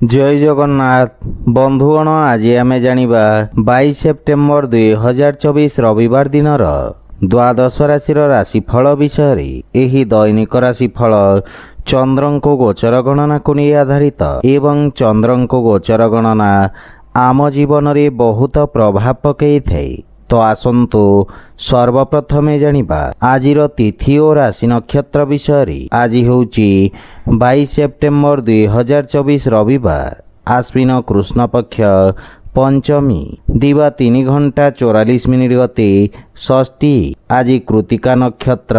जय जगन्नाथ बंधुगण आज आम जानिबा 22 सेप्टेम्बर 2024 रविवार दिनर द्वादश राशि राशिफल विषय। एही दैनिक राशिफल चंद्रको गोचर गणना को नहीं आधारित एवं चंद्रको गोचर गणना आम जीवन में बहुत प्रभाव पकई थाए। तो आसंतु सर्वप्रथमे जानिबा आजिर तिथि और राशि नक्षत्र विषय। आज होउची 22 सेप्टेम्बर 2024 रविवार आश्विन कृष्ण पक्ष पंचमी दिवा 3 घंटा 44 मिनिट गते षष्ठी। आज कृतिका नक्षत्र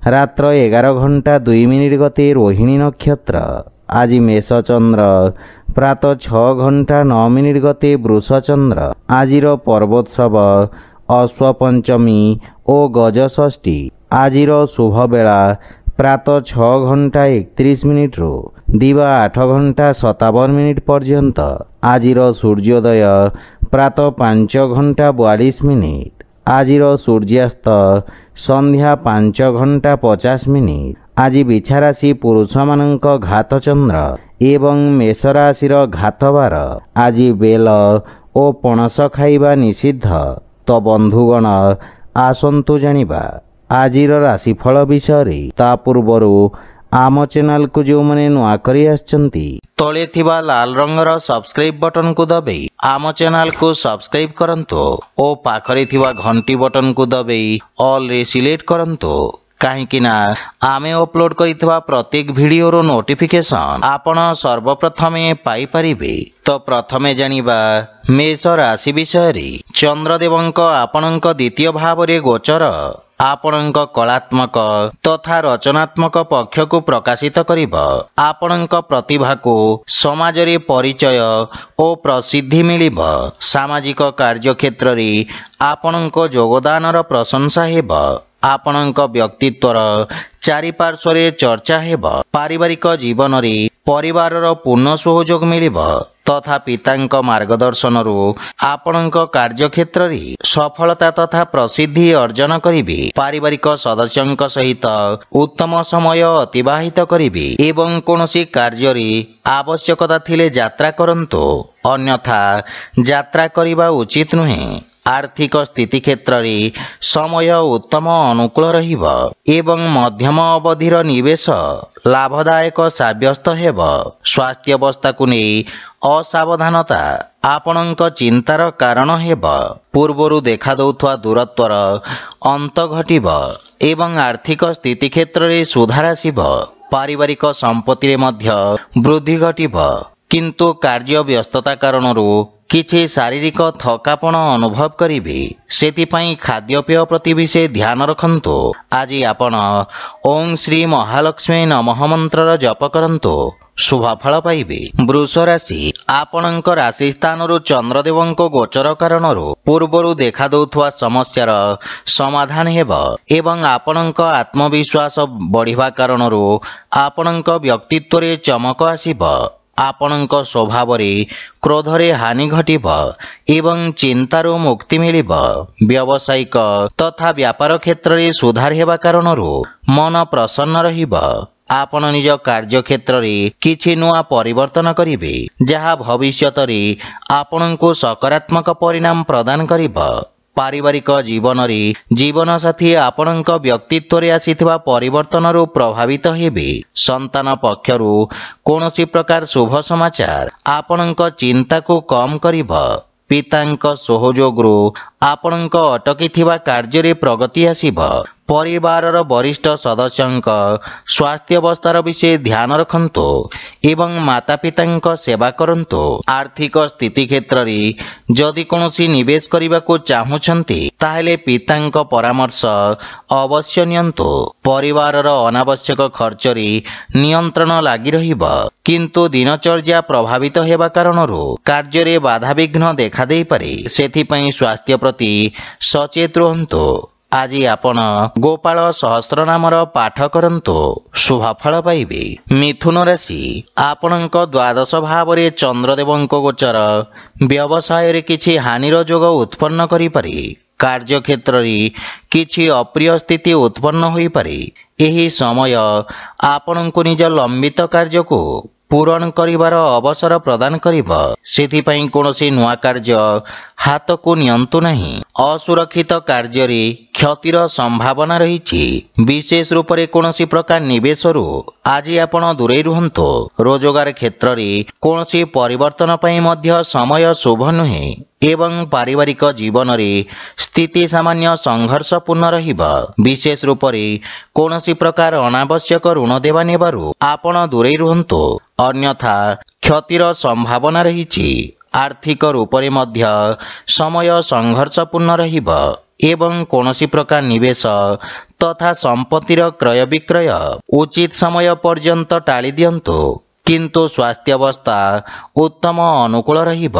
रात्र 11 घंटा 2 मिनिट गते रोहिणी नक्षत्र। आज मेष चंद्र प्रातः 6 घंटा 9 मिनिट गते वृष चंद्र। आजिर पर्वोत्सव अश्व पंचमी और गज षष्ठी। आजिर शुभ बेला प्रातः 6 घंटा 31 मिनिट रो दिवा 8 घंटा 57 मिनिट पर्यंत। आजिर सूर्योदय प्रातः 5 घंटा 42 मिनिट। आजिर सूर्यास्त संध्या 5 घंटा 50 मिनिट। आज बिछा राशि पुरुष मानक घात चंद्र एवं मेष राशि घात बार। आज बेल और पणस खाइबा निषिद्ध। तो बंधुगण आसंतु जानिबा आजिर राशिफल विषय। ता पूर्वरु आम चैनल को जो मैंने नुआ करी आछंती तले थिबा लाल रंगर सब्सक्राइब बटन को दबाई आम चैनल को सब्सक्राइब करंतो और पाखरे थिबा घंटी बटन को दबाई ऑल रे सिलेक्ट करंतो। कहीं आमे अपलोड करितबा प्रत्येक वीडियो रो नोटिफिकेशन आपण सर्वप्रथमे पाई परिबे। तो प्रथमे जानिबा मेष राशि विषय। चंद्रदेवंक आपणक द्वितीय भाव रे गोचर आपणक कलात्मक तथा रचनात्मक पक्ष को प्रकाशित करिब। आपणक प्रतिभा को समाज रे परिचय और प्रसिद्धि मिलिब। सामाजिक कार्य क्षेत्र रे आपणक योगदानर प्रशंसा हेब। आपणक व्यक्तित्वर चारिपार्श्वरे चर्चा हेब। पारिवारिक जीवन रे परिवारर पूर्ण सहयोग मिलिब तथा पितांक मार्गदर्शन आपणक कार्यक्षेत्र रे सफलता तथा प्रसिद्धि अर्जन करिबे। पारिवारिक सदस्यंक सहित उत्तम समय अतिबाहित करिबे एवं कोनोसी कार्य रे आवश्यकता थिले यात्रा करंतो अन्यथा यात्रा करिबा उचित नुहे। आर्थिक स्थिति क्षेत्र रे समय उत्तम अनुकूल रहिब एवं मध्यम अवधिर निवेश लाभदायक साब्यस्त हेब। स्वास्थ्य अवस्था को नहीं असावधानता आपणक चिंतार कारण हेब। पूर्वरु देखा दउथवा दूरत्वर अंत घटिब एवं आर्थिक स्थिति क्षेत्र रे सुधार आसिब। पारिवारिक संपत्ति रे मध्य वृद्धि घटिब किंतु कार्य व्यस्तता कारणरू किछि शारीरिक थकापण अनुभव करिबे। सेतिपई खाद्यपेय प्रति विशेष ध्यान रखंतु। आज आपण ओम श्री महालक्ष्मी नमः मंत्र जप करंतु शुभ फल पाइबे। वृष राशि आपणक राशि स्थानरु चंद्रदेवंक गोचर कारणरू पूर्वरु देखा दउथवा समस्यार समाधान हेब एवं आपणक आत्मविश्वास बढ़िबा कारणरू आपणक व्यक्तित्व रे चमक आसिब। आपणक स्वभाव रे क्रोध रे हानि घटिब एवं चिंतारू मुक्ति मिलिब। व्यावसायिक तथा व्यापार क्षेत्र रे सुधार हेबा कारणरू मन प्रसन्न रहिब। आपण निज कार्य क्षेत्र रे किछि नुआ परिवर्तन करिवे जहा भविष्यत रे आपणको सकारात्मक परिणाम प्रदान करिब। पारिवारिक जीवन रे जीवन साथी आपणक व्यक्तित्व रे आसीथिबा परिवर्तन रो प्रभावित हेबे। संतान पक्षरु कोनोसी प्रकार शुभ समाचार आपणक चिंता को कम करिब। पितांक सहयोगरु आपणक अटकीथिबा कार्य रे प्रगति आसीब। परिवारर वरिष्ठ सदस्यंक स्वास्थ्य अवस्थार विषय ध्यान रखंतु एवं माता पितांक सेवा करंतु। आर्थिक स्थिति क्षेत्र रे जदि कोनोसी निवेश करिबा को चाहुछंती ताहेले पितांक परामर्श अवश्य नियंतु। परिवारर अनावश्यक खर्च रे नियंत्रण लागि रहिब किंतु दिनचर्या प्रभावित हेबा कारणरू कार्य रे बाधा विघ्न देखा देई पारे। सेथिपई स्वास्थ्य प्रति सचेत रहंतु। आज आपण गोपाल सहस्र नामर पाठ करंतु शुभ फल पाइबे। मिथुन राशि आपणक द्वादश भाव रे चंद्रदेवंक गोचर व्यवसाय रे किछि हानिर जोग उत्पन्न करि पारे। कार्य क्षेत्र रे किछि अप्रिय स्थिति उत्पन्न होई पारे। एही समय आपणको निज लंबित कार्य को ପୂରଣ କରିବାର ଅବସର ପ୍ରଦାନ କରିବ। ସେଥିପାଇଁ କୌଣସି ନୂଆ କାର୍ଯ୍ୟ ହାତକୁ ନିଅନ୍ତୁ ନାହିଁ। ଅସୁରକ୍ଷିତ କାର୍ଯ୍ୟରେ କ୍ଷତିର ସମ୍ଭାବନା ରହିଛି। ବିଶେଷ ରୂପରେ କୌଣସି ପ୍ରକାର ନିବେଶରୁ ଆଜି ଆପଣ ଦୂରେଇ ରୁହନ୍ତୁ। ରୋଜଗାର କ୍ଷେତ୍ରରେ କୌଣସି ପରିବର୍ତ୍ତନ ପାଇଁ ମଧ୍ୟ ସମୟ ଶୁଭ ନୁହେଁ ଏବଂ ପାରିବାରିକ ଜୀବନରେ ସ୍ଥିତି ସାମାନ୍ୟ ସଂଘର୍ଷପୂର୍ଣ୍ଣ ରହିବ। ବିଶେଷ ରୂପରେ କୌଣସି ପ୍ରକାର ଅନାବଶ୍ୟକ ଋଣ ଦେବା ନେବାରୁ ଆପଣ ଦୂରେଇ ରୁହନ୍ତୁ, ଅନ୍ୟଥା କ୍ଷତିର ସମ୍ଭାବନା ରହିଛି। ଆର୍ଥିକ ରୂପରେ ମଧ୍ୟ ସମୟ ସଂଘର୍ଷପୂର୍ଣ୍ଣ ରହିବ ଏବଂ କୌଣସି ପ୍ରକାର ନିବେଶ ତଥା ସମ୍ପତ୍ତିର କ୍ରୟ ବିକ୍ରୟ ଉଚିତ ସମୟ ପର୍ଯ୍ୟନ୍ତ ଟାଳି ଦିଅନ୍ତୁ। କିନ୍ତୁ ସ୍ୱାସ୍ଥ୍ୟାବସ୍ଥା ଉତ୍ତମ ଅନୁକୂଳ ରହିବ।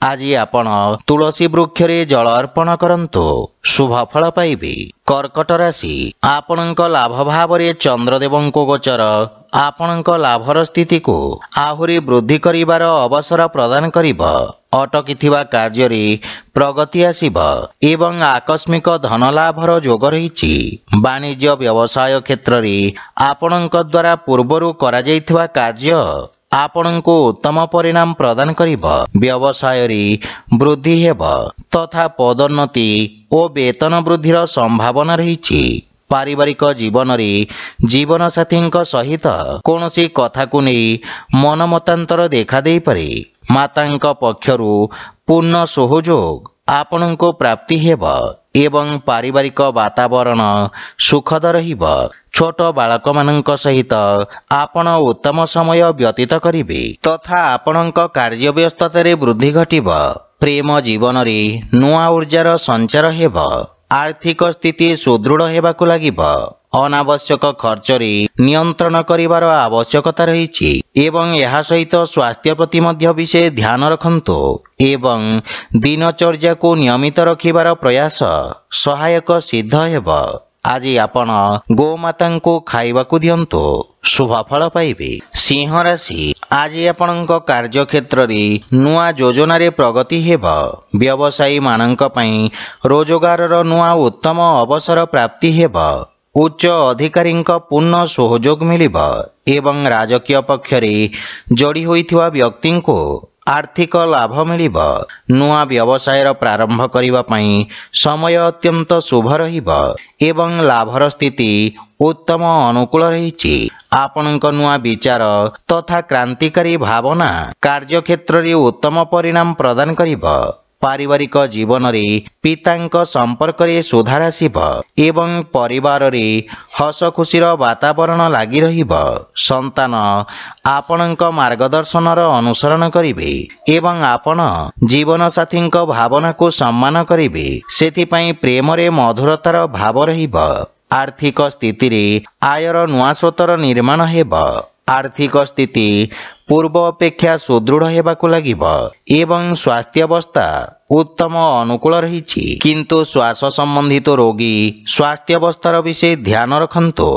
ଆଜି ଆପଣ ତୁଳସୀ ବୃକ୍ଷରେ ଜଳ ଅର୍ପଣ କରନ୍ତୁ, ଶୁଭ ଫଳ ପାଇବେ। କର୍କଟ ରାଶି, ଆପଣଙ୍କ ଲାଭ ଭାବରେ ଚନ୍ଦ୍ରଦେବଙ୍କ ଗୋଚର ଆପଣଙ୍କ ଲାଭର ସ୍ଥିତିକୁ ଆହୁରି ବୃଦ୍ଧି କରିବାର ଅବସର ପ୍ରଦାନ କରିବ। ଅଟକିଥିବା କାର୍ଯ୍ୟରେ ପ୍ରଗତି ଆସିବ ଏବଂ ଆକସ୍ମିକ ଧନ ଲାଭର ଯୋଗ ରହିଛି। ବାଣିଜ୍ୟ ବ୍ୟବସାୟ କ୍ଷେତ୍ରରେ ଆପଣଙ୍କ ଦ୍ୱାରା ପୂର୍ବରୁ କରାଯାଇଥିବା କାର୍ଯ୍ୟ ଆପଣଙ୍କୁ ଉତ୍ତମ ପରିଣାମ ପ୍ରଦାନ କରିବ। ବ୍ୟବସାୟରେ ବୃଦ୍ଧି ହେବ ତଥା ପଦୋନ୍ନତି ଓ ବେତନ ବୃଦ୍ଧିର ସମ୍ଭାବନା ରହିଛି। ପାରିବାରିକ ଜୀବନରେ ଜୀବନସାଥୀଙ୍କ ସହିତ କୌଣସି କଥାକୁ ନେଇ ମନମତାନ୍ତର ଦେଖାଦେଇପାରେ। ମାତାଙ୍କ ପକ୍ଷରୁ ପୂର୍ଣ୍ଣ ସହଯୋଗ ଆପଣଙ୍କୁ ପ୍ରାପ୍ତି ହେବ ଏବଂ ପାରିବାରିକ ବାତାବରଣ ସୁଖଦ ରହିବ। ଛୋଟ ବାଳକମାନଙ୍କ ସହିତ ଆପଣ ଉତ୍ତମ ସମୟ ବ୍ୟତୀତ କରିବେ ତଥା ଆପଣଙ୍କ କାର୍ଯ୍ୟବ୍ୟସ୍ତତାରେ ବୃଦ୍ଧି ଘଟିବ। ପ୍ରେମ ଜୀବନରେ ନୂଆ ଉର୍ଜାର ସଞ୍ଚାର ହେବ। ଆର୍ଥିକ ସ୍ଥିତି ସୁଦୃଢ଼ ହେବାକୁ ଲାଗିବ। ଅନାବଶ୍ୟକ ଖର୍ଚ୍ଚରେ ନିୟନ୍ତ୍ରଣ କରିବାର ଆବଶ୍ୟକତା ରହିଛି ଏବଂ ଏହା ସହିତ ସ୍ୱାସ୍ଥ୍ୟ ପ୍ରତି ମଧ୍ୟ ବିଶେଷ ଧ୍ୟାନ ରଖନ୍ତୁ ଏବଂ ଦିନଚର୍ଯ୍ୟାକୁ ନିୟମିତ ରଖିବାର ପ୍ରୟାସ ସହାୟକ ସିଦ୍ଧ ହେବ। ଆଜି ଆପଣ ଗୋମାତାଙ୍କୁ ଖାଇବାକୁ ଦିଅନ୍ତୁ, ଶୁଭ ଫଳ ପାଇବେ। ସିଂହ ରାଶି, ଆଜି ଆପଣଙ୍କ କାର୍ଯ୍ୟକ୍ଷେତ୍ରରେ ନୂଆ ଯୋଜନାରେ ପ୍ରଗତି ହେବ। ବ୍ୟବସାୟୀ ମାନଙ୍କ ପାଇଁ ରୋଜଗାରର ନୂଆ ଉତ୍ତମ ଅବସର ପ୍ରାପ୍ତି ହେବ। ଉଚ୍ଚ ଅଧିକାରୀଙ୍କ ପୂର୍ଣ୍ଣ ସହଯୋଗ ମିଳିବ ଏବଂ ରାଜକୀୟ ପକ୍ଷରେ ଯୋଡ଼ି ହୋଇଥିବା ବ୍ୟକ୍ତିଙ୍କୁ ଆର୍ଥିକ ଲାଭ ମିଳିବ। ନୂଆ ବ୍ୟବସାୟର ପ୍ରାରମ୍ଭ କରିବା ପାଇଁ ସମୟ ଅତ୍ୟନ୍ତ ଶୁଭ ରହିବ ଏବଂ ଲାଭର ସ୍ଥିତି ଉତ୍ତମ ଅନୁକୂଳ ରହିଛି। ଆପଣଙ୍କ ନୂଆ ବିଚାର ତଥା କ୍ରାନ୍ତିକାରୀ ଭାବନା କାର୍ଯ୍ୟକ୍ଷେତ୍ରରେ ଉତ୍ତମ ପରିଣାମ ପ୍ରଦାନ କରିବ। ପାରିବାରିକ ଜୀବନରେ ପିତାଙ୍କ ସମ୍ପର୍କରେ ସୁଧାର ଆସିବ ଏବଂ ପରିବାରରେ ହସ ଖୁସିର ବାତାବରଣ ଲାଗି ରହିବ। ସନ୍ତାନ ଆପଣଙ୍କ ମାର୍ଗଦର୍ଶନର ଅନୁସରଣ କରିବେ ଏବଂ ଆପଣ ଜୀବନସାଥୀଙ୍କ ଭାବନାକୁ ସମ୍ମାନ କରିବେ। ସେଥିପାଇଁ ପ୍ରେମରେ ମଧୁରତାର ଭାବ ରହିବ। ଆର୍ଥିକ ସ୍ଥିତିରେ ଆୟର ନୂଆ ସ୍ରୋତର ନିର୍ମାଣ ହେବ। ଆର୍ଥିକ ସ୍ଥିତି ପୂର୍ବ ଅପେକ୍ଷା ସୁଦୃଢ଼ ହେବାକୁ ଲାଗିବ ଏବଂ ସ୍ୱାସ୍ଥ୍ୟାବସ୍ଥା ଉତ୍ତମ ଅନୁକୂଳ ରହିଛି। କିନ୍ତୁ ଶ୍ୱାସ ସମ୍ବନ୍ଧିତ ରୋଗୀ ସ୍ୱାସ୍ଥ୍ୟାବସ୍ଥାର ବିଶେଷ ଧ୍ୟାନ ରଖନ୍ତୁ।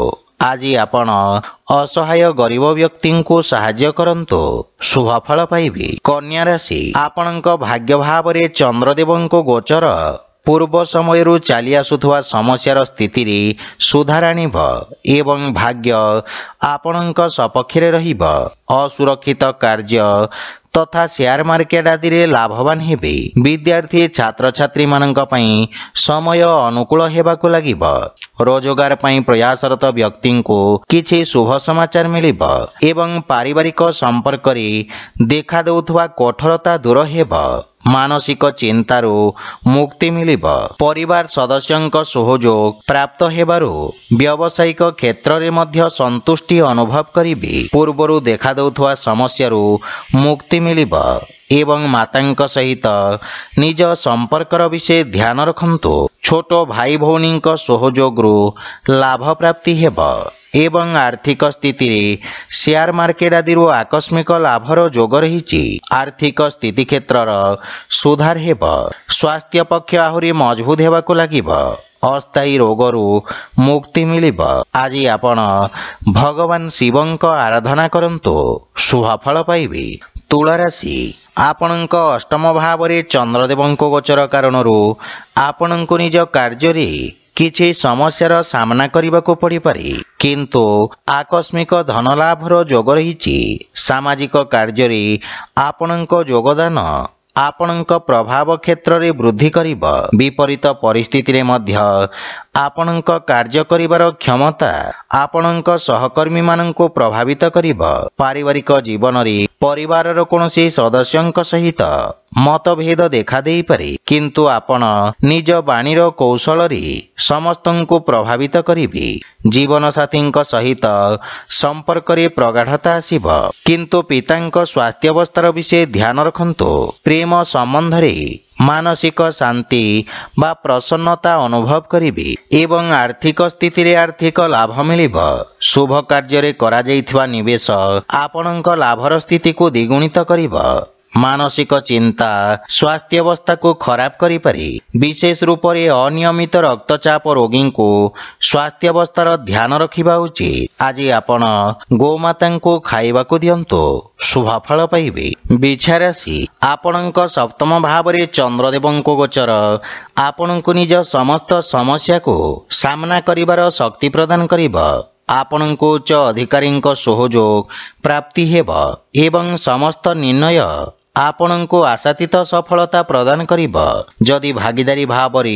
ଆଜି ଆପଣ ଅସହାୟ ଗରିବ ବ୍ୟକ୍ତିଙ୍କୁ ସାହାଯ୍ୟ କରନ୍ତୁ, ଶୁଭ ଫଳ ପାଇବେ। କନ୍ୟା ରାଶି, ଆପଣଙ୍କ ଭାଗ୍ୟ ଭାବରେ ଚନ୍ଦ୍ରଦେବଙ୍କ ଗୋଚର ପୂର୍ବ ସମୟରୁ ଚାଲି ଆସୁଥିବା ସମସ୍ୟାର ସ୍ଥିତିରେ ସୁଧାର ଆଣିବ ଏବଂ ଭାଗ୍ୟ ଆପଣଙ୍କ ସପକ୍ଷରେ ରହିବ। ଅସୁରକ୍ଷିତ କାର୍ଯ୍ୟ ତଥା ସେୟାର ମାର୍କେଟ ଆଦିରେ ଲାଭବାନ ହେବେ। ବିଦ୍ୟାର୍ଥୀ ଛାତ୍ରଛାତ୍ରୀମାନଙ୍କ ପାଇଁ ସମୟ ଅନୁକୂଳ ହେବାକୁ ଲାଗିବ। ରୋଜଗାର ପାଇଁ ପ୍ରୟାସରତ ବ୍ୟକ୍ତିଙ୍କୁ କିଛି ଶୁଭ ସମାଚାର ମିଳିବ ଏବଂ ପାରିବାରିକ ସମ୍ପର୍କରେ ଦେଖାଦେଉଥିବା କଠୋରତା ଦୂର ହେବ। ମାନସିକ ଚିନ୍ତାରୁ ମୁକ୍ତି ମିଳିବ। ପରିବାର ସଦସ୍ୟଙ୍କ ସହଯୋଗ ପ୍ରାପ୍ତ ହେବାରୁ ବ୍ୟବସାୟିକ କ୍ଷେତ୍ରରେ ମଧ୍ୟ ସନ୍ତୁଷ୍ଟି ଅନୁଭବ କରିବେ। ପୂର୍ବରୁ ଦେଖାଦେଉଥିବା ସମସ୍ୟାରୁ ମୁକ୍ତି ମିଳିବ ଏବଂ ମାତାଙ୍କ ସହିତ ନିଜ ସମ୍ପର୍କର ବିଶେଷ ଧ୍ୟାନ ରଖନ୍ତୁ। ଛୋଟ ଭାଇ ଭଉଣୀଙ୍କ ସହଯୋଗରୁ ଲାଭ ପ୍ରାପ୍ତି ହେବ ଏବଂ ଆର୍ଥିକ ସ୍ଥିତିରେ ସେୟାର ମାର୍କେଟ ଆଦିରୁ ଆକସ୍ମିକ ଲାଭର ଯୋଗ ରହିଛି। ଆର୍ଥିକ ସ୍ଥିତି କ୍ଷେତ୍ରର ସୁଧାର ହେବ। ସ୍ୱାସ୍ଥ୍ୟ ପକ୍ଷ ଆହୁରି ମଜବୁତ ହେବାକୁ ଲାଗିବ। ଅସ୍ଥାୟୀ ରୋଗରୁ ମୁକ୍ତି ମିଳିବ। ଆଜି ଆପଣ ଭଗବାନ ଶିବଙ୍କ ଆରାଧନା କରନ୍ତୁ, ଶୁଭ ଫଳ ପାଇବେ। ତୁଳା ରାଶି, ଆପଣଙ୍କ ଅଷ୍ଟମ ଭାବରେ ଚନ୍ଦ୍ରଦେବଙ୍କ ଗୋଚର କାରଣରୁ ଆପଣଙ୍କୁ ନିଜ କାର୍ଯ୍ୟରେ କିଛି ସମସ୍ୟାର ସାମ୍ନା କରିବାକୁ ପଡ଼ିପାରେ, କିନ୍ତୁ ଆକସ୍ମିକ ଧନଲାଭର ଯୋଗ ରହିଛି। ସାମାଜିକ କାର୍ଯ୍ୟରେ ଆପଣଙ୍କ ଯୋଗଦାନ ଆପଣଙ୍କ ପ୍ରଭାବ କ୍ଷେତ୍ରରେ ବୃଦ୍ଧି କରିବ। ବିପରୀତ ପରିସ୍ଥିତିରେ ମଧ୍ୟ ଆପଣଙ୍କ କାର୍ଯ୍ୟ କରିବାର କ୍ଷମତା ଆପଣଙ୍କ ସହକର୍ମୀମାନଙ୍କୁ ପ୍ରଭାବିତ କରିବ। ପାରିବାରିକ ଜୀବନରେ ପରିବାରର କୌଣସି ସଦସ୍ୟଙ୍କ ସହିତ ମତଭେଦ ଦେଖାଦେଇପାରେ, କିନ୍ତୁ ଆପଣ ନିଜ ବାଣୀର କୌଶଳରେ ସମସ୍ତଙ୍କୁ ପ୍ରଭାବିତ କରିବେ। ଜୀବନସାଥୀଙ୍କ ସହିତ ସମ୍ପର୍କରେ ପ୍ରଗାଢ଼ତା ଆସିବ, କିନ୍ତୁ ପିତାଙ୍କ ସ୍ୱାସ୍ଥ୍ୟାବସ୍ଥାର ବିଷୟ ଧ୍ୟାନ ରଖନ୍ତୁ। ପ୍ରେମ ସମ୍ବନ୍ଧରେ ମାନସିକ ଶାନ୍ତି ବା ପ୍ରସନ୍ନତା ଅନୁଭବ କରିବେ ଏବଂ ଆର୍ଥିକ ସ୍ଥିତିରେ ଆର୍ଥିକ ଲାଭ ମିଳିବ। ଶୁଭ କାର୍ଯ୍ୟରେ କରାଯାଇଥିବା ନିବେଶ ଆପଣଙ୍କ ଲାଭର ସ୍ଥିତିକୁ ଦ୍ୱିଗୁଣିତ କରିବ। ମାନସିକ ଚିନ୍ତା ସ୍ୱାସ୍ଥ୍ୟାବସ୍ଥାକୁ ଖରାପ କରିପାରେ। ବିଶେଷ ରୂପରେ ଅନିୟମିତ ରକ୍ତଚାପ ରୋଗୀଙ୍କୁ ସ୍ୱାସ୍ଥ୍ୟାବସ୍ଥାର ଧ୍ୟାନ ରଖିବା ଉଚିତ। ଆଜି ଆପଣ ଗୋମାତାଙ୍କୁ ଖାଇବାକୁ ଦିଅନ୍ତୁ, ଶୁଭଫଳ ପାଇବେ। ବିଛା ରାଶି ଆପଣଙ୍କ ସପ୍ତମ ଭାବରେ ଚନ୍ଦ୍ରଦେବଙ୍କ ଗୋଚର ଆପଣଙ୍କୁ ନିଜ ସମସ୍ତ ସମସ୍ୟାକୁ ସାମ୍ନା କରିବାର ଶକ୍ତି ପ୍ରଦାନ କରିବ। ଆପଣଙ୍କୁ ଉଚ୍ଚ ଅଧିକାରୀଙ୍କ ସହଯୋଗ ପ୍ରାପ୍ତି ହେବ ଏବଂ ସମସ୍ତ ନିର୍ଣ୍ଣୟ ଆପଣଙ୍କୁ ଆଶାତୀତ ସଫଳତା ପ୍ରଦାନ କରିବ। ଯଦି ଭାଗୀଦାରୀ ଭାବରେ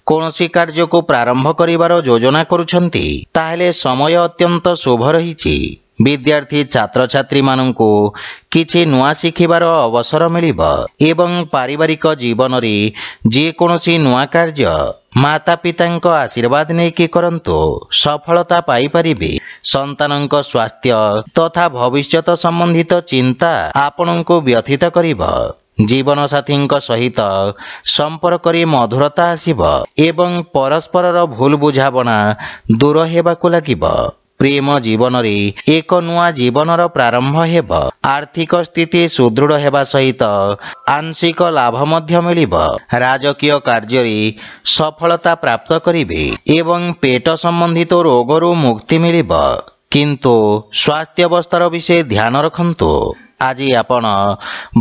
କୌଣସି କାର୍ଯ୍ୟକୁ ପ୍ରାରମ୍ଭ କରିବାର ଯୋଜନା କରୁଛନ୍ତି, ତାହେଲେ ସମୟ ଅତ୍ୟନ୍ତ ଶୁଭ ରହିଛି। ବିଦ୍ୟାର୍ଥୀ ଛାତ୍ରଛାତ୍ରୀମାନଙ୍କୁ କିଛି ନୂଆ ଶିଖିବାର ଅବସର ମିଳିବ ଏବଂ ପାରିବାରିକ ଜୀବନରେ ଯେକୌଣସି ନୂଆ କାର୍ଯ୍ୟ ମାତାପିତାଙ୍କ ଆଶୀର୍ବାଦ ନେଇକି କରନ୍ତୁ, ସଫଳତା ପାଇପାରିବେ। ସନ୍ତାନଙ୍କ ସ୍ୱାସ୍ଥ୍ୟ ତଥା ଭବିଷ୍ୟତ ସମ୍ବନ୍ଧିତ ଚିନ୍ତା ଆପଣଙ୍କୁ ବ୍ୟଥିତ କରିବ। ଜୀବନସାଥୀଙ୍କ ସହିତ ସମ୍ପର୍କରେ ମଧୁରତା ଆସିବ ଏବଂ ପରସ୍ପରର ଭୁଲ ବୁଝାମଣା ଦୂର ହେବାକୁ ଲାଗିବ। ପ୍ରେମ ଜୀବନରେ ଏକ ନୂଆ ଜୀବନର ପ୍ରାରମ୍ଭ ହେବ। ଆର୍ଥିକ ସ୍ଥିତି ସୁଦୃଢ଼ ହେବା ସହିତ ଆଂଶିକ ଲାଭ ମଧ୍ୟ ମିଳିବ। ରାଜକୀୟ କାର୍ଯ୍ୟରେ ସଫଳତା ପ୍ରାପ୍ତ କରିବେ ଏବଂ ପେଟ ସମ୍ବନ୍ଧିତ ରୋଗରୁ ମୁକ୍ତି ମିଳିବ, କିନ୍ତୁ ସ୍ୱାସ୍ଥ୍ୟାବସ୍ଥାର ବିଷୟ ଧ୍ୟାନ ରଖନ୍ତୁ। ଆଜି ଆପଣ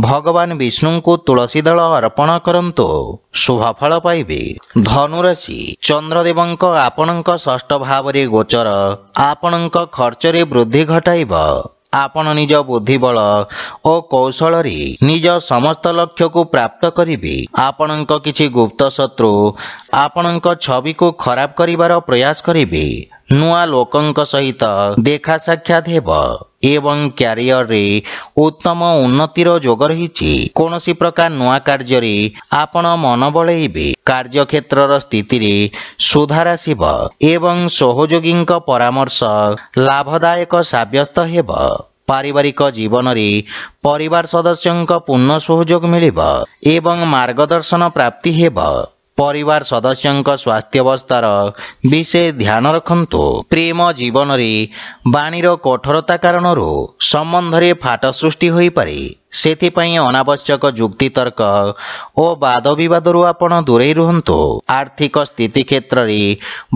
ଭଗବାନ ବିଷ୍ଣୁଙ୍କୁ ତୁଳସୀ ଦଳ ଅର୍ପଣ କରନ୍ତୁ, ଶୁଭଫଳ ପାଇବେ। ଧନୁରାଶି ଚନ୍ଦ୍ରଦେବଙ୍କ ଆପଣଙ୍କ ଷଷ୍ଠ ଭାବରେ ଗୋଚର ଆପଣଙ୍କ ଖର୍ଚ୍ଚରେ ବୃଦ୍ଧି ଘଟାଇବ। ଆପଣ ନିଜ ବୁଦ୍ଧିବଳ ଓ କୌଶଳରେ ନିଜ ସମସ୍ତ ଲକ୍ଷ୍ୟକୁ ପ୍ରାପ୍ତ କରିବେ। ଆପଣଙ୍କ କିଛି ଗୁପ୍ତ ଶତ୍ରୁ ଆପଣଙ୍କ ଛବିକୁ ଖରାପ କରିବାର ପ୍ରୟାସ କରିବେ। ନୂଆ ଲୋକଙ୍କ ସହିତ ଦେଖା ସାକ୍ଷାତ ହେବ ଏବଂ କ୍ୟାରିୟରରେ ଉତ୍ତମ ଉନ୍ନତିର ଯୋଗ ରହିଛି। କୌଣସି ପ୍ରକାର ନୂଆ କାର୍ଯ୍ୟରେ ଆପଣ ମନ ବଳେଇବେ। କାର୍ଯ୍ୟକ୍ଷେତ୍ରର ସ୍ଥିତିରେ ସୁଧାର ଆସିବ ଏବଂ ସହଯୋଗୀଙ୍କ ପରାମର୍ଶ ଲାଭଦାୟକ ସାବ୍ୟସ୍ତ ହେବ। ପାରିବାରିକ ଜୀବନରେ ପରିବାର ସଦସ୍ୟଙ୍କ ପୂର୍ଣ୍ଣ ସହଯୋଗ ମିଳିବ ଏବଂ ମାର୍ଗଦର୍ଶନ ପ୍ରାପ୍ତି ହେବ। ପରିବାର ସଦସ୍ୟଙ୍କ ସ୍ୱାସ୍ଥ୍ୟାବସ୍ଥାର ବିଷୟ ଧ୍ୟାନ ରଖନ୍ତୁ। ପ୍ରେମ ଜୀବନରେ ବାଣୀର କଠୋରତା କାରଣରୁ ସମ୍ବନ୍ଧରେ ଫାଟ ସୃଷ୍ଟି ହୋଇପାରେ। ସେଥିପାଇଁ ଅନାବଶ୍ୟକ ଯୁକ୍ତିତର୍କ ଓ ବାଦ ବିବାଦରୁ ଆପଣ ଦୂରେଇ ରୁହନ୍ତୁ। ଆର୍ଥିକ ସ୍ଥିତି କ୍ଷେତ୍ରରେ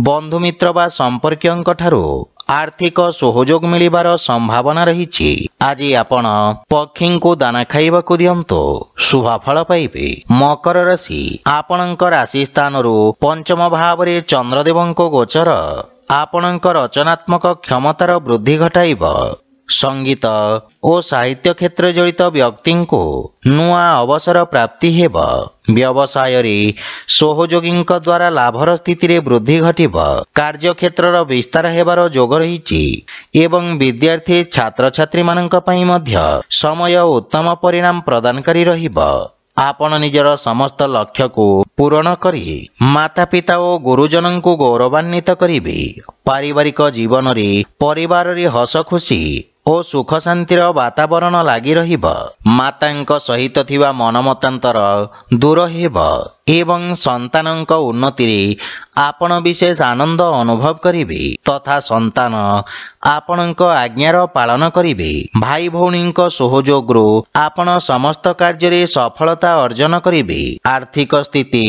ବନ୍ଧୁମିତ୍ର ବା ସମ୍ପର୍କୀୟଙ୍କ ଠାରୁ ଆର୍ଥିକ ସହଯୋଗ ମିଳିବାର ସମ୍ଭାବନା ରହିଛି। ଆଜି ଆପଣ ପକ୍ଷୀଙ୍କୁ ଦାନା ଖାଇବାକୁ ଦିଅନ୍ତୁ, ଶୁଭଫଳ ପାଇବେ। ମକର ରାଶି ଆପଣଙ୍କ ରାଶି ସ୍ଥାନରୁ ପଞ୍ଚମ ଭାବରେ ଚନ୍ଦ୍ରଦେବଙ୍କ ଗୋଚର ଆପଣଙ୍କ ରଚନାତ୍ମକ କ୍ଷମତାର ବୃଦ୍ଧି ଘଟାଇବ। ସଙ୍ଗୀତ ଓ ସାହିତ୍ୟ କ୍ଷେତ୍ରରେ ଜଡ଼ିତ ବ୍ୟକ୍ତିଙ୍କୁ ନୂଆ ଅବସର ପ୍ରାପ୍ତି ହେବ। ବ୍ୟବସାୟରେ ସହଯୋଗୀଙ୍କ ଦ୍ୱାରା ଲାଭର ସ୍ଥିତିରେ ବୃଦ୍ଧି ଘଟିବ। କାର୍ଯ୍ୟକ୍ଷେତ୍ରର ବିସ୍ତାର ହେବାର ଯୋଗ ରହିଛି ଏବଂ ବିଦ୍ୟାର୍ଥୀ ଛାତ୍ରଛାତ୍ରୀମାନଙ୍କ ପାଇଁ ମଧ୍ୟ ସମୟ ଉତ୍ତମ ପରିଣାମ ପ୍ରଦାନକାରୀ ରହିବ। ଆପଣ ନିଜର ସମସ୍ତ ଲକ୍ଷ୍ୟକୁ ପୂରଣ କରି ମାତାପିତା ଓ ଗୁରୁଜନଙ୍କୁ ଗୌରବାନ୍ୱିତ କରିବେ। ପାରିବାରିକ ଜୀବନରେ ପରିବାରରେ ହସ ଖୁସି ଓ ସୁଖ ଶାନ୍ତିର ବାତାବରଣ ଲାଗି ରହିବ। ମାତାଙ୍କ ସହିତ ଥିବା ମନମତାନ୍ତର ଦୂର ହେବ ଏବଂ ସନ୍ତାନଙ୍କ ଉନ୍ନତିରେ ଆପଣ ବିଶେଷ ଆନନ୍ଦ ଅନୁଭବ କରିବେ ତଥା ସନ୍ତାନ ଆପଣଙ୍କ ଆଜ୍ଞାର ପାଳନ କରିବେ। ଭାଇ ଭଉଣୀଙ୍କ ସହଯୋଗରୁ ଆପଣ ସମସ୍ତ କାର୍ଯ୍ୟରେ ସଫଳତା ଅର୍ଜନ କରିବେ। ଆର୍ଥିକ ସ୍ଥିତି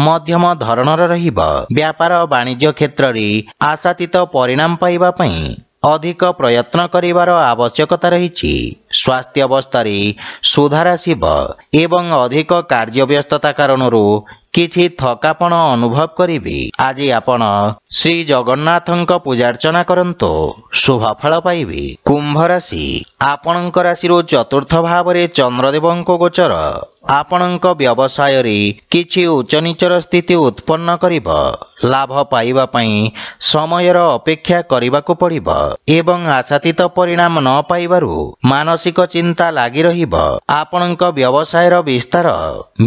ମଧ୍ୟମ ଧରଣର ରହିବ। ବ୍ୟାପାର ବାଣିଜ୍ୟ କ୍ଷେତ୍ରରେ ଆଶାତୀତ ପରିଣାମ ପାଇବା ପାଇଁ ଅଧିକ ପ୍ରୟତ୍ନ କରିବାର ଆବଶ୍ୟକତା ରହିଛି। ସ୍ୱାସ୍ଥ୍ୟାବସ୍ଥାରେ ସୁଧାର ଆସିବ ଏବଂ ଅଧିକ କାର୍ଯ୍ୟବ୍ୟସ୍ତତା କାରଣରୁ କିଛି ଥକାପଣ ଅନୁଭବ କରିବେ। ଆଜି ଆପଣ ଶ୍ରୀ ଜଗନ୍ନାଥଙ୍କ ପୂଜାର୍ଚ୍ଚନା କରନ୍ତୁ, ଶୁଭ ଫଳ ପାଇବେ। କୁମ୍ଭ ରାଶି, ଆପଣଙ୍କ ରାଶିରୁ ଚତୁର୍ଥ ଭାବରେ ଚନ୍ଦ୍ରଦେବଙ୍କ ଗୋଚର ଆପଣଙ୍କ ବ୍ୟବସାୟରେ କିଛି ଉଚ୍ଚନୀଚର ସ୍ଥିତି ଉତ୍ପନ୍ନ କରିବ। ଲାଭ ପାଇବା ପାଇଁ ସମୟର ଅପେକ୍ଷା କରିବାକୁ ପଡ଼ିବ ଏବଂ ଆଶାତୀତ ପରିଣାମ ନ ପାଇବାରୁ ମାନସିକ ଚିନ୍ତା ଲାଗି ରହିବ। ଆପଣଙ୍କ ବ୍ୟବସାୟର ବିସ୍ତାର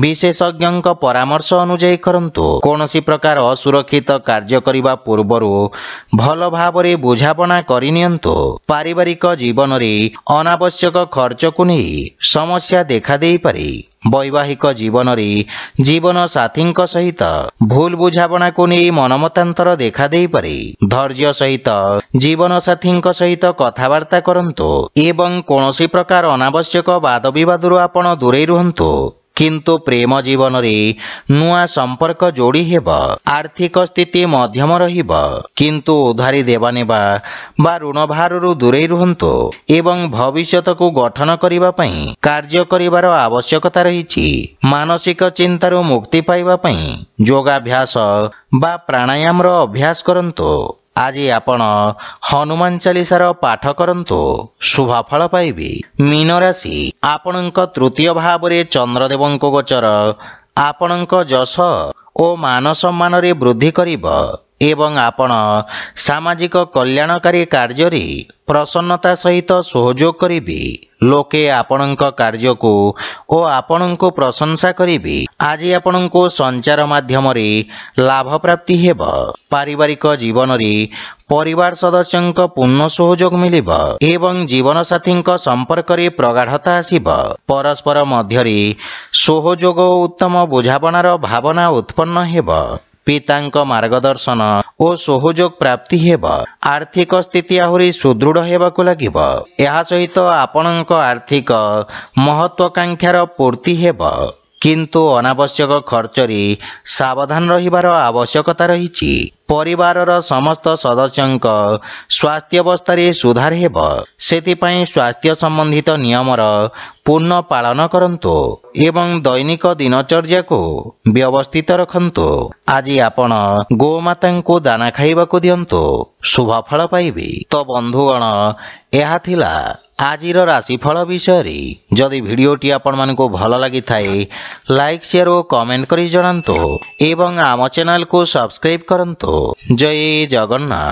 ବିଶେଷଜ୍ଞଙ୍କ ପରାମର୍ଶ ଅନୁଯାୟୀ କରନ୍ତୁ। କୌଣସି ପ୍ରକାର ଅସୁରକ୍ଷିତ କାର୍ଯ୍ୟ କରିବା ପୂର୍ବରୁ ଭଲ ଭାବରେ ବୁଝାମଣା କରିନିଅନ୍ତୁ। ପାରିବାରିକ ଜୀବନରେ ଅନାବଶ୍ୟକ ଖର୍ଚ୍ଚକୁ ନେଇ ସମସ୍ୟା ଦେଖାଦେଇପାରେ। ବୈବାହିକ ଜୀବନରେ ଜୀବନ ସାଥୀଙ୍କ ସହିତ ଭୁଲ ବୁଝାମଣାକୁ ନେଇ ମନମତାନ୍ତର ଦେଖାଦେଇପାରେ। ଧୈର୍ଯ୍ୟ ସହିତ ଜୀବନ ସାଥୀଙ୍କ ସହିତ କଥାବାର୍ତ୍ତା କରନ୍ତୁ ଏବଂ କୌଣସି ପ୍ରକାର ଅନାବଶ୍ୟକ ବାଦବିବାଦରୁ ଆପଣ ଦୂରେଇ ରୁହନ୍ତୁ। କିନ୍ତୁ ପ୍ରେମ ଜୀବନରେ ନୂଆ ସମ୍ପର୍କ ଯୋଡ଼ି ହେବ। ଆର୍ଥିକ ସ୍ଥିତି ମଧ୍ୟମ ରହିବ, କିନ୍ତୁ ଉଧାରି ଦେବା ନେବା ବା ଋଣ ଭାରରୁ ଦୂରେଇ ରୁହନ୍ତୁ ଏବଂ ଭବିଷ୍ୟତକୁ ଗଠନ କରିବା ପାଇଁ କାର୍ଯ୍ୟ କରିବାର ଆବଶ୍ୟକତା ରହିଛି। ମାନସିକ ଚିନ୍ତାରୁ ମୁକ୍ତି ପାଇବା ପାଇଁ ଯୋଗାଭ୍ୟାସ ବା ପ୍ରାଣାୟାମର ଅଭ୍ୟାସ କରନ୍ତୁ। ଆଜି ଆପଣ ହନୁମାନ ଚାଳିଶାର ପାଠ କରନ୍ତୁ, ଶୁଭ ଫଳ ପାଇବେ। ମୀନ ରାଶି, ଆପଣଙ୍କ ତୃତୀୟ ଭାବରେ ଚନ୍ଦ୍ରଦେବଙ୍କ ଗୋଚର ଆପଣଙ୍କ ଯଶ ଓ ମାନ ସମ୍ମାନରେ ବୃଦ୍ଧି କରିବ ଏବଂ ଆପଣ ସାମାଜିକ କଲ୍ୟାଣକାରୀ କାର୍ଯ୍ୟରେ ପ୍ରସନ୍ନତା ସହିତ ସହଯୋଗ କରିବେ। ଲୋକେ ଆପଣଙ୍କ କାର୍ଯ୍ୟକୁ ଓ ଆପଣଙ୍କୁ ପ୍ରଶଂସା କରିବେ। ଆଜି ଆପଣଙ୍କୁ ସଞ୍ଚାର ମାଧ୍ୟମରେ ଲାଭ ପ୍ରାପ୍ତି ହେବ। ପାରିବାରିକ ଜୀବନରେ ପରିବାର ସଦସ୍ୟଙ୍କ ପୂର୍ଣ୍ଣ ସହଯୋଗ ମିଳିବ ଏବଂ ଜୀବନସାଥୀଙ୍କ ସମ୍ପର୍କରେ ପ୍ରଗାଢ଼ତା ଆସିବ। ପରସ୍ପର ମଧ୍ୟରେ ସହଯୋଗ ଓ ଉତ୍ତମ ବୁଝାମଣାର ଭାବନା ଉତ୍ପନ୍ନ ହେବ। ପିତାଙ୍କ ମାର୍ଗଦର୍ଶନ ଓ ସହଯୋଗ ପ୍ରାପ୍ତି ହେବ। ଆର୍ଥିକ ସ୍ଥିତି ଆହୁରି ସୁଦୃଢ଼ ହେବାକୁ ଲାଗିବ। ଏହା ସହିତ ଆପଣଙ୍କ ଆର୍ଥିକ ମହତ୍ୱାକାଂକ୍ଷାର ପୂର୍ତ୍ତି ହେବ, କିନ୍ତୁ ଅନାବଶ୍ୟକ ଖର୍ଚ୍ଚରେ ସାବଧାନ ରହିବାର ଆବଶ୍ୟକତା ରହିଛି। ପରିବାରର ସମସ୍ତ ସଦସ୍ୟଙ୍କ ସ୍ୱାସ୍ଥ୍ୟାବସ୍ଥାରେ ସୁଧାର ହେବ, ସେଥିପାଇଁ ସ୍ୱାସ୍ଥ୍ୟ ସମ୍ବନ୍ଧିତ ନିୟମର ପୂର୍ଣ୍ଣ ପାଳନ କରନ୍ତୁ ଏବଂ ଦୈନିକ ଦିନଚର୍ଯ୍ୟାକୁ ବ୍ୟବସ୍ଥିତ ରଖନ୍ତୁ। ଆଜି ଆପଣ ଗୋମାତାଙ୍କୁ ଦାନା ଖାଇବାକୁ ଦିଅନ୍ତୁ, ଶୁଭ ଫଳ ପାଇବେ। ତ ବନ୍ଧୁଗଣ, ଏହା ଥିଲା ଆଜିର ରାଶିଫଳ ବିଷୟରେ। ଯଦି ଭିଡ଼ିଓଟି ଆପଣମାନଙ୍କୁ ଭଲ ଲାଗିଥାଏ, ଲାଇକ୍, ସେୟାର ଓ କମେଣ୍ଟ କରି ଜଣାନ୍ତୁ ଏବଂ ଆମ ଚ୍ୟାନେଲକୁ ସବସ୍କ୍ରାଇବ୍ କରନ୍ତୁ। ଜୟ ଜଗନ୍ନାଥ।